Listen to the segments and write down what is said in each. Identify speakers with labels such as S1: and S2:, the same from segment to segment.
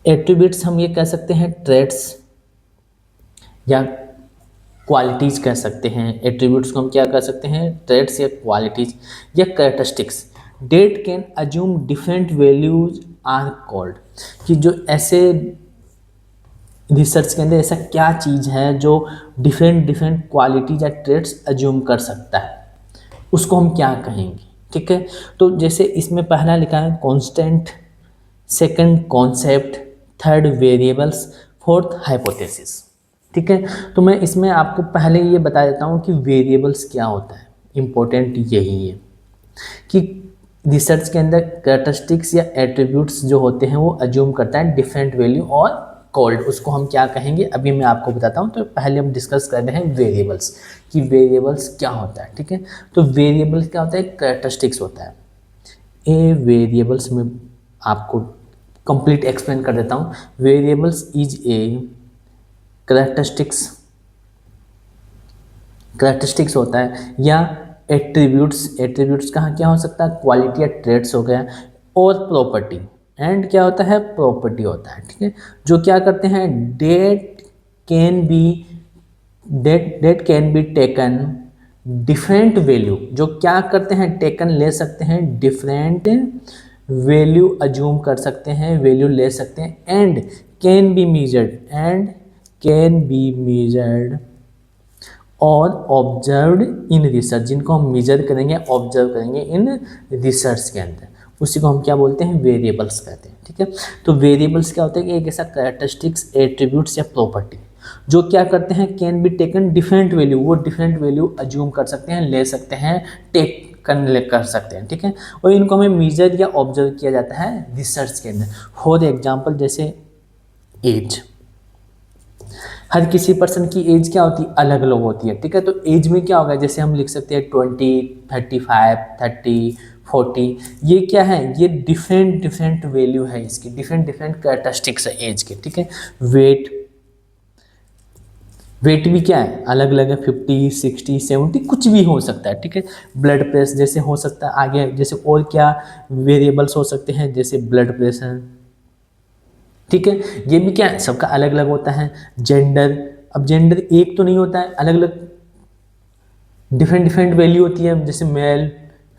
S1: Attributes हम ये कह सकते हैं ट्रेड्स या क्वालिटीज कह सकते हैं। एट्रीब्यूट्स को हम क्या कह सकते हैं, ट्रेड्स या क्वालिटीज या characteristics. That can assume different values are called, कि जो ऐसे रिसर्च के अंदर ऐसा क्या चीज़ है जो डिफरेंट डिफरेंट क्वालिटीज या ट्रेड्स अज्यूम कर सकता है, उसको हम क्या कहेंगे। ठीक है, तो जैसे इसमें पहला लिखा है constant, second concept, third variables, fourth hypothesis. ठीक है, तो मैं इसमें आपको पहले ये बता देता हूँ कि वेरिएबल्स क्या होता है। इम्पोर्टेंट यही है कि रिसर्च के अंदर कैरेक्टरिस्टिक्स या एट्रीब्यूट्स जो होते हैं वो अज्यूम करता है डिफरेंट वैल्यू और कॉल्ड, उसको हम क्या कहेंगे अभी मैं आपको बताता हूँ। तो पहले हम डिस्कस कर रहे हैं वेरिएबल्स, कि वेरिएबल्स क्या होता है। ठीक है, तो वेरिएबल्स क्या होता है, कैरेक्टरिस्टिक्स होता है। ए वेरिएबल्स में आपको कंप्लीट एक्सप्लेन कर देता हूँ। Variables is a characteristics, characteristics होता है, या एट्रीब्यूट्स, एट्रीब्यूट्स कहाँ क्या हो सकता है, क्वालिटी या ट्रेड्स हो गया, और प्रॉपर्टी, एंड क्या होता है, प्रॉपर्टी होता है। ठीक है, जो क्या करते हैं, date can be, date can be taken different value, जो क्या करते हैं, टेकन ले सकते हैं, डिफरेंट वैल्यू अज्यूम कर सकते हैं, वैल्यू ले सकते हैं, and can be measured, and can be measured और ऑब्जर्व्ड इन रिसर्च, जिनको हम मेजर करेंगे, ऑब्जर्व करेंगे इन रिसर्च के अंदर, उसी को हम क्या बोलते हैं, वेरिएबल्स कहते हैं। ठीक है, तो वेरिएबल्स क्या होते हैं कि एक ऐसा कैरेक्टरिस्टिक्स, एट्रीब्यूट्स या प्रॉपर्टी जो क्या करते हैं, can be taken different value, वो डिफरेंट वैल्यू अज्यूम कर सकते हैं, ले सकते हैं, टेक कर सकते हैं। ठीक है, और इनको हमें मेजर या ऑब्जर्व किया जाता है रिसर्च के अंदर। फॉर एग्जाम्पल जैसे एज, हर किसी पर्सन की एज क्या होती है, अलग अलग होती है। ठीक है, तो एज में क्या होगा, जैसे हम लिख सकते हैं 20, 35, 30, 40, ये क्या है, ये डिफरेंट डिफरेंट वैल्यू है इसकी, डिफरेंट डिफरेंट कैरेक्टरिस्टिक्स है एज के। ठीक है, वेट, वेट भी क्या है, अलग अलग है, 50, 60, 70 कुछ भी हो सकता है। ठीक है, ब्लड प्रेशर जैसे हो सकता है, आगे जैसे और क्या वेरिएबल्स हो सकते हैं, जैसे ब्लड प्रेशर। ठीक है, ये भी क्या है, सबका अलग अलग होता है। जेंडर, अब जेंडर एक तो नहीं होता है, अलग अलग डिफरेंट डिफरेंट वैल्यू होती है, जैसे मेल,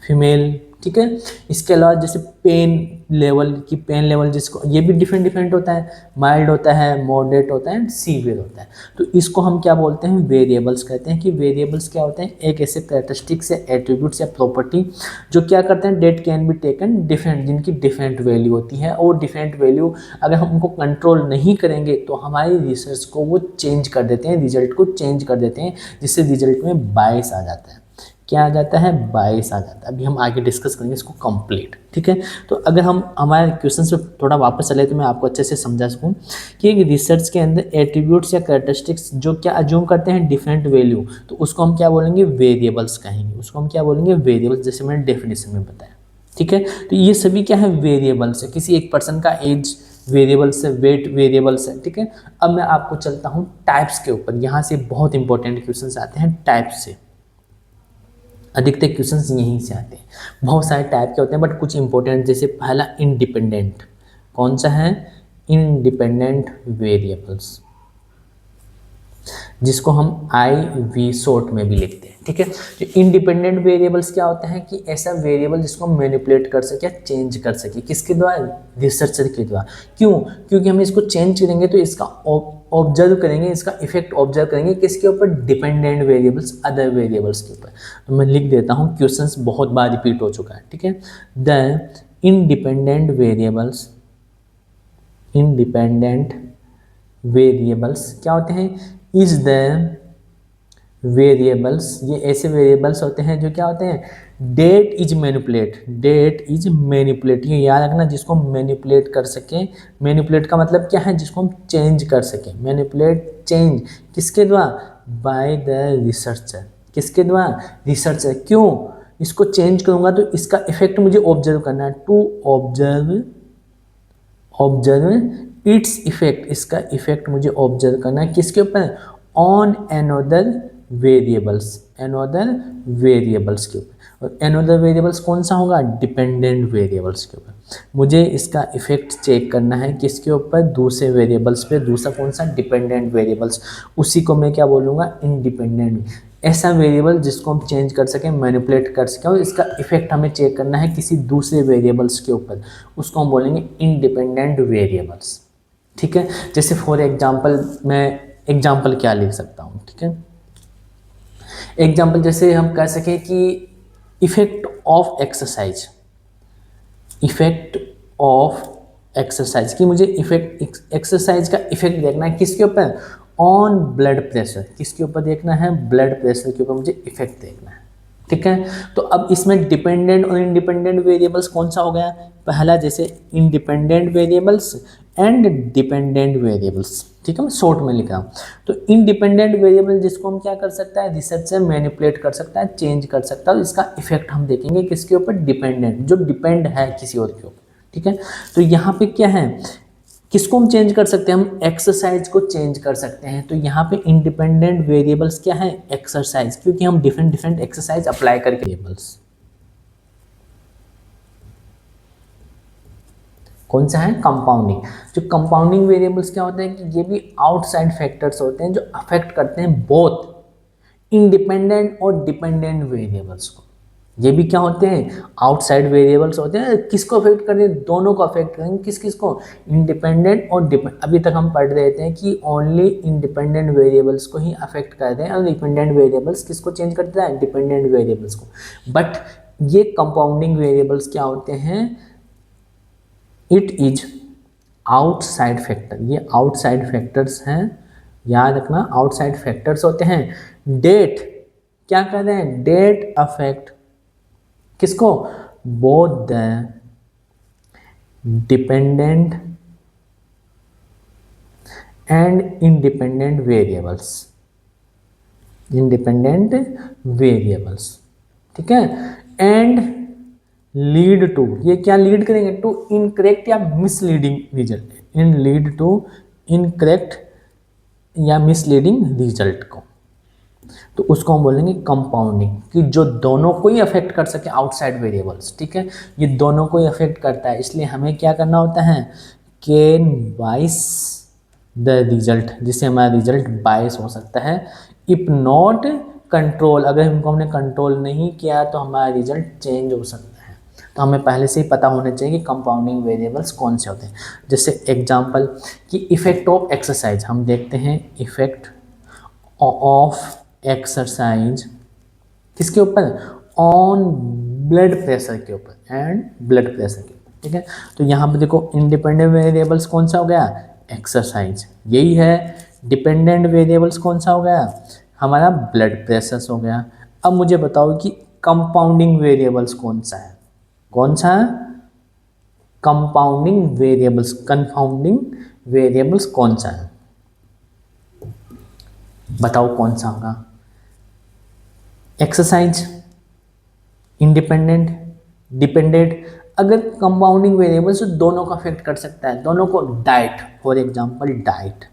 S1: फीमेल। ठीक है, इसके अलावा जैसे पेन लेवल की, पेन लेवल जिसको, ये भी डिफरेंट डिफरेंट होता है, माइल्ड होता है, मॉडरेट होता है, एंड सीवियर होता है। तो इसको हम क्या बोलते हैं, वेरिएबल्स कहते हैं। कि वेरिएबल्स क्या होते हैं, एक ऐसे कैरेक्टरिस्टिक्स या एट्रीब्यूट्स या प्रॉपर्टी जो क्या करते हैं, date can be taken different, जिनकी डिफरेंट वैल्यू होती है, और डिफरेंट वैल्यू अगर हम उनको कंट्रोल नहीं करेंगे तो हमारी रिसर्च को वो चेंज कर देते हैं, रिजल्ट को चेंज कर देते हैं, जिससे रिजल्ट में बायस आ जाता है। क्या आ जाता है, बायस आ जाता है। अभी हम आगे डिस्कस करेंगे इसको कंप्लीट। ठीक है, तो अगर हम हमारे क्वेश्चन से थोड़ा वापस चले तो मैं आपको अच्छे से समझा सकूं कि एक रिसर्च के अंदर एट्रीब्यूट्स या कैरेक्टरिस्टिक्स जो क्या अज्यूम करते हैं, डिफरेंट वैल्यू, तो उसको हम क्या बोलेंगे, वेरिएबल्स कहेंगे, उसको हम क्या बोलेंगे, वेरिएबल्स, जैसे मैंने डेफिनेशन में बताया। ठीक है, तो ये सभी क्या है, वेरिएबल्स है। किसी एक पर्सन का एज वेरिएबल्स है, वेट वेरिएबल्स है। ठीक है, अब मैं आपको चलता हूँ टाइप्स के ऊपर। यहाँ से बहुत इंपॉर्टेंट क्वेश्चन आते हैं टाइप्स से, अधिकतर क्वेश्चंस यहीं से आते हैं। बहुत सारे टाइप के होते हैं बट कुछ इंपॉर्टेंट, जैसे पहला इंडिपेंडेंट, कौन सा है, इंडिपेंडेंट वेरिएबल्स, जिसको हम आई वी शॉर्ट में भी लिखते हैं। ठीक है, तो इंडिपेंडेंट वेरिएबल्स क्या होता है कि ऐसा वेरिएबल जिसको हम मैनिपुलेट कर सके, चेंज कर सके, किसके द्वारा, रिसर्चर के द्वारा। क्यों, क्योंकि हम इसको चेंज करेंगे तो इसका ऑब्जर्व करेंगे, इसका इफेक्ट ऑब्जर्व करेंगे किसके ऊपर, डिपेंडेंट वेरिएबल्स, अदर वेरिएबल्स के ऊपर। तो मैं लिख देता हूँ, क्वेश्चंस बहुत बार रिपीट हो चुका है। ठीक है, the independent variables, independent variables क्या होते हैं, इज द वेरिएबल्स, ये ऐसे वेरिएबल्स होते हैं जो क्या होते हैं, that is manipulate, that is manipulate, ये याद रखना, जिसको मैनिपुलेट कर सकें। मैनिपुलेट का मतलब क्या है, जिसको हम चेंज कर सकें, मैनिपुलेट, चेंज, किसके द्वारा, बाय द रिसर्चर, किसके द्वारा, रिसर्चर। क्यों, इसको चेंज करूंगा तो इसका इफेक्ट मुझे ऑब्जर्व करना है, to observe, observe its effect, इसका इफेक्ट मुझे ऑब्जर्व करना है, किसके ऊपर, on another variables, another variables के ऊपर। और अनदर वेरिएबल्स कौन सा होगा, डिपेंडेंट वेरिएबल्स के ऊपर। मुझे इसका इफेक्ट चेक करना है किसके ऊपर, दूसरे वेरिएबल्स पे, दूसरा कौन सा, डिपेंडेंट वेरिएबल्स, उसी को मैं क्या बोलूँगा, इंडिपेंडेंट। ऐसा वेरिएबल जिसको हम चेंज कर सकें, मैनिपुलेट कर सकें, और इसका इफेक्ट हमें चेक करना है किसी दूसरे वेरिएबल्स के ऊपर, उसको हम बोलेंगे इंडिपेंडेंट वेरिएबल्स। ठीक है, जैसे फॉर एग्जांपल मैं एग्जांपल क्या लिख सकता हूँ, ठीक है, एग्जांपल जैसे हम कह सकें कि effect of exercise, effect of exercise की मुझे इफेक्ट, एक्सरसाइज का इफेक्ट देखना है किसके ऊपर, ऑन ब्लड प्रेशर, किसके ऊपर देखना है, ब्लड प्रेशर के ऊपर मुझे इफेक्ट देखना है। ठीक है, तो अब इसमें डिपेंडेंट और इंडिपेंडेंट वेरिएबल्स कौन सा हो गया, पहला जैसे independent variables and dependent variables. ठीक है, मैं शॉर्ट में लिख रहा हूँ। तो इंडिपेंडेंट वेरिएबल जिसको हम क्या कर सकता है, रिसर्च से मैनिपुलेट कर सकता है, चेंज कर सकता है, इसका इफेक्ट हम देखेंगे किसके ऊपर, डिपेंडेंट, जो डिपेंड है किसी और के ऊपर। ठीक है, तो यहाँ पे क्या है, किसको हम चेंज कर सकते हैं, हम एक्सरसाइज को चेंज कर सकते हैं। तो यहाँ पे इंडिपेंडेंट वेरिएबल्स क्या है, एक्सरसाइज, क्योंकि हम डिफरेंट डिफरेंट एक्सरसाइज अप्लाई करके वेरिएबल्स कौन सा है, कंपाउंडिंग। जो कंपाउंडिंग वेरिएबल्स क्या होते हैं कि ये भी आउटसाइड फैक्टर्स होते हैं जो अफेक्ट करते हैं बोथ इंडिपेंडेंट और डिपेंडेंट वेरिएबल्स को। ये भी क्या होते हैं, आउटसाइड वेरिएबल्स होते हैं, किसको अफेक्ट करेंगे, दोनों को अफेक्ट करेंगे, किस किस को, इंडिपेंडेंट और डिपेंड। अभी तक हम पढ़ रहे थे कि ओनली इंडिपेंडेंट वेरिएबल्स को ही अफेक्ट करते हैं और डिपेंडेंट वेरिएबल्स किसको चेंज करते हैं, डिपेंडेंट वेरिएबल्स को। बट ये कंपाउंडिंग वेरिएबल्स क्या होते हैं, इट इज आउटसाइड फैक्टर, ये आउटसाइड फैक्टर्स हैं, याद रखना आउटसाइड फैक्टर्स होते हैं। डेट क्या कर रहे हैं, डेट अफेक्ट किसको, both the dependent and independent variables, independent variables. ठीक है, एंड लीड टू, ये क्या लीड करेंगे, टू इनकरेक्ट या misleading result, in lead to incorrect या मिसलीडिंग रिजल्ट को, तो उसको हम बोलेंगे कंपाउंडिंग, कि जो दोनों को ही अफेक्ट कर सके आउटसाइड वेरिएबल्स। ठीक है, ये दोनों को ही अफेक्ट करता है, इसलिए हमें क्या करना होता है, कैन बाइस द रिजल्ट, जिससे हमारा रिजल्ट बाइस हो सकता है। इफ नॉट कंट्रोल, अगर हमने कंट्रोल नहीं किया तो हमारा रिजल्ट चेंज हो सकता है। तो हमें पहले से ही पता होना चाहिए कि कंपाउंडिंग वेरिएबल्स कौन से होते हैं। जैसे एग्जांपल कि इफेक्ट ऑफ एक्सरसाइज, हम देखते हैं इफेक्ट ऑफ एक्सरसाइज किसके ऊपर, ऑन ब्लड प्रेशर के ऊपर एंड ब्लड प्रेशर के ऊपर। ठीक है, तो यहाँ पे देखो इंडिपेंडेंट वेरिएबल्स कौन सा हो गया, एक्सरसाइज, यही है। डिपेंडेंट वेरिएबल्स कौन सा हो गया, हमारा ब्लड प्रेशर हो गया। अब मुझे बताओ कि कंपाउंडिंग वेरिएबल्स कौन सा है, कौन सा है, कंपाउंडिंग वेरिएबल्स, कंपाउंडिंग वेरिएबल्स कौन सा है, बताओ कौन सा होगा, एक्सरसाइज, इंडिपेंडेंट, डिपेंडेंट। अगर कंपाउंडिंग वेरिएबल्स दोनों को अफेक्ट कर सकता है, दोनों को, डाइट, फॉर एग्जांपल डाइट,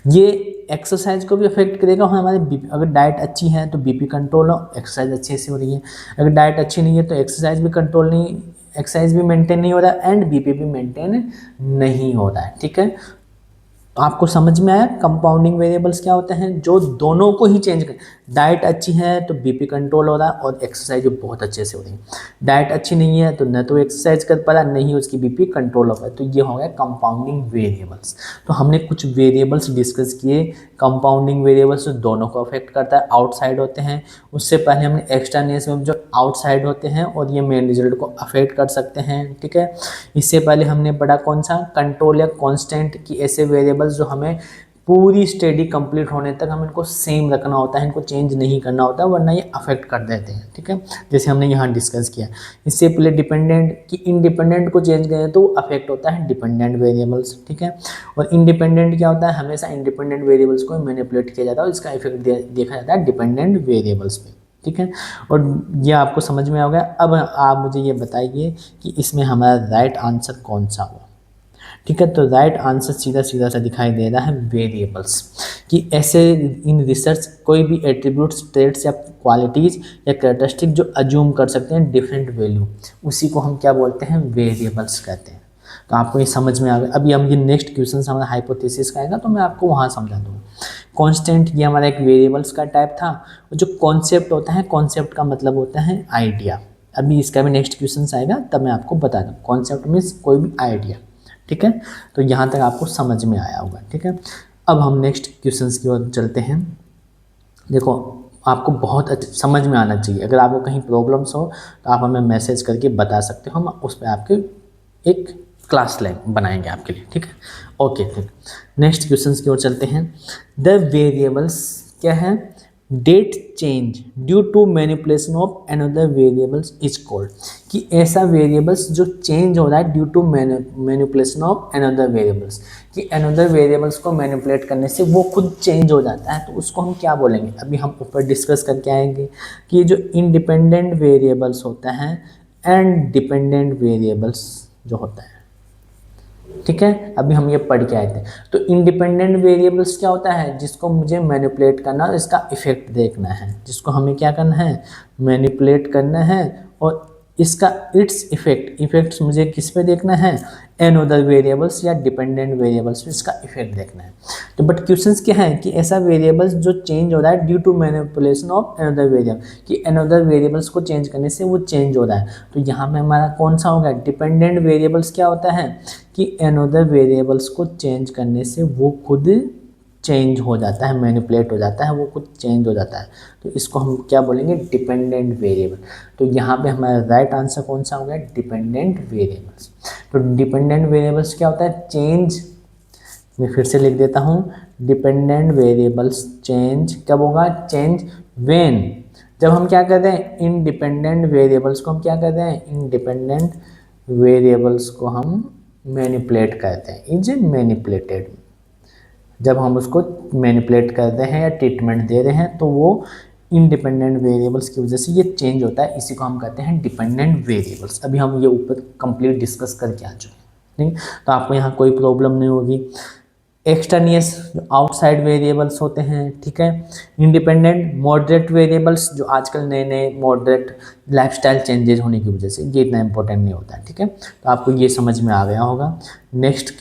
S1: ये एक्सरसाइज को भी अफेक्ट करेगा। हमारे बीपी, अगर डाइट अच्छी है तो बीपी कंट्रोल हो, एक्सरसाइज अच्छे से हो रही है। अगर डाइट अच्छी नहीं है तो एक्सरसाइज भी कंट्रोल नहीं, एक्सरसाइज भी मेंटेन नहीं हो रहा है एंड बीपी भी मेंटेन नहीं हो रहा है। ठीक है, तो आपको समझ में आया कंपाउंडिंग वेरिएबल्स क्या होते हैं, जो दोनों को ही चेंज कर, डाइट अच्छी है तो बीपी कंट्रोल हो रहा है और एक्सरसाइज बहुत अच्छे से हो रही है। डाइट अच्छी नहीं है तो न तो एक्सरसाइज कर पा रहा, नहीं उसकी बीपी कंट्रोल हो रहा है, तो ये हो गया कंपाउंडिंग वेरिएबल्स। तो हमने कुछ वेरिएबल्स डिस्कस किए, कंपाउंडिंग वेरिएबल्स दोनों को अफेक्ट करता है, आउटसाइड होते हैं। उससे पहले हमने एक्सटर्नेस में जो आउटसाइड होते हैं और ये मेन रिजल्ट को अफेक्ट कर सकते हैं। ठीक है, इससे पहले हमने पढ़ा कौन सा, कंट्रोल या कांस्टेंट, की ऐसे वेरिएबल्स जो हमें पूरी स्टडी कंप्लीट होने तक हम इनको सेम रखना होता है, इनको चेंज नहीं करना होता, वरना ये अफेक्ट कर देते हैं। ठीक है, जैसे हमने यहाँ डिस्कस किया। इससे पहले डिपेंडेंट, कि इंडिपेंडेंट को चेंज करें तो अफेक्ट होता है डिपेंडेंट वेरिएबल्स। ठीक है, और इंडिपेंडेंट क्या होता है, हमेशा इंडिपेंडेंट वेरिएबल्स को मैनिपुलेट किया जाता है और इसका इफेक्ट देखा जाता है डिपेंडेंट वेरिएबल्स पे। ठीक है, और ये आपको समझ में आ गया। अब आप मुझे ये बताइए कि इसमें हमारा राइट आंसर कौन सा हुआ। ठीक है। तो राइट आंसर सीधा सीधा सा दिखाई दे रहा है वेरिएबल्स, कि ऐसे इन रिसर्च कोई भी एट्रीब्यूट्स, ट्रेट्स या क्वालिटीज़ या कैरेक्टरिस्टिक जो अज्यूम कर सकते हैं डिफरेंट वैल्यू, उसी को हम क्या बोलते हैं, वेरिएबल्स कहते हैं। तो आपको ये समझ में आ गया। अभी हम ये नेक्स्ट क्वेश्चन हमारा हाइपोथेसिस का आएगा तो मैं आपको वहाँ समझा दूँगा। कांस्टेंट ये हमारा एक वेरिएबल्स का टाइप था। जो कॉन्सेप्ट होता है, कॉन्सेप्ट का मतलब होता है आइडिया। अभी इसका भी नेक्स्ट क्वेश्चन आएगा तब मैं आपको बता दूँ। कॉन्सेप्ट मीन्स कोई भी आइडिया, ठीक है। तो यहाँ तक आपको समझ में आया होगा, ठीक है। अब हम नेक्स्ट क्वेश्चंस की ओर चलते हैं। देखो आपको बहुत अच्छा समझ में आना चाहिए। अगर आपको कहीं प्रॉब्लम्स हो तो आप हमें मैसेज करके बता सकते हो, हम उस पर आपके एक क्लास बनाएंगे आपके लिए, ठीक है। ओके, ठीक। नेक्स्ट क्वेश्चंस की ओर चलते हैं। द वेरिएबल्स क्या है, that change due to manipulation of another variables is called, कि ऐसा वेरिएबल्स जो चेंज हो रहा है due to manipulation of another variables, कि अनदर वेरिएबल्स को मैनिपुलेट करने से वो खुद चेंज हो जाता है, तो उसको हम क्या बोलेंगे। अभी हम ऊपर डिस्कस करके आएंगे कि ये जो इंडिपेंडेंट वेरिएबल्स होता है एंड डिपेंडेंट वेरिएबल्स जो होता है, ठीक है। अभी हम ये पढ़ के आए थे। तो इंडिपेंडेंट वेरिएबल्स क्या होता है, जिसको मुझे मैनिपुलेट करना और इसका इफेक्ट देखना है, जिसको हमें क्या करना है, मैनिपुलेट करना है, और इसका इट्स इफेक्ट्स मुझे किस पे देखना है, एन अदर वेरिएबल्स या डिपेंडेंट वेरिएबल्स पे इसका इफेक्ट देखना है। तो बट क्वेश्चंस क्या है कि ऐसा वेरिएबल्स जो चेंज हो रहा है due to manipulation of another variable, कि अनदर वेरिएबल्स को चेंज करने से वो चेंज हो रहा है। तो यहाँ में हमारा कौन सा होगा, डिपेंडेंट वेरिएबल्स क्या होता है कि अनदर वेरिएबल्स को चेंज करने से वो खुद चेंज हो जाता है, मैनिपुलेट हो जाता है, वो खुद चेंज हो जाता है। तो इसको हम क्या बोलेंगे, डिपेंडेंट वेरिएबल। तो यहाँ पे हमारा राइट आंसर कौन सा हो गया, डिपेंडेंट वेरिएबल्स। तो डिपेंडेंट वेरिएबल्स क्या होता है, चेंज, मैं फिर से लिख देता हूँ, डिपेंडेंट वेरिएबल्स चेंज कब होगा, चेंज व्हेन, जब हम क्या कर रहे हैं, इंडिपेंडेंट वेरिएबल्स को हम क्या कर रहे हैं, इंडिपेंडेंट वेरिएबल्स को हम मैनिपुलेट करते हैं, इज मैनिपुलेटेड। जब हम उसको मैनिपुलेट कर रहे हैं या ट्रीटमेंट दे रहे हैं तो वो इंडिपेंडेंट वेरिएबल्स की वजह से ये चेंज होता है, इसी को हम कहते हैं डिपेंडेंट वेरिएबल्स। अभी हम ये ऊपर कंप्लीट डिस्कस करके आ चुके हैं, ठीक। तो आपको यहाँ कोई प्रॉब्लम नहीं होगी। एक्सटर्नियस आउटसाइड वेरिएबल्स होते हैं, ठीक है। इंडिपेंडेंट मॉडरेट वेरिएबल्स, जो आजकल नए नए मॉडरेट लाइफस्टाइल चेंजेस होने की वजह से ये इतना इंपॉर्टेंट नहीं होता है, ठीक है। तो आपको ये समझ में आ गया होगा। नेक्स्ट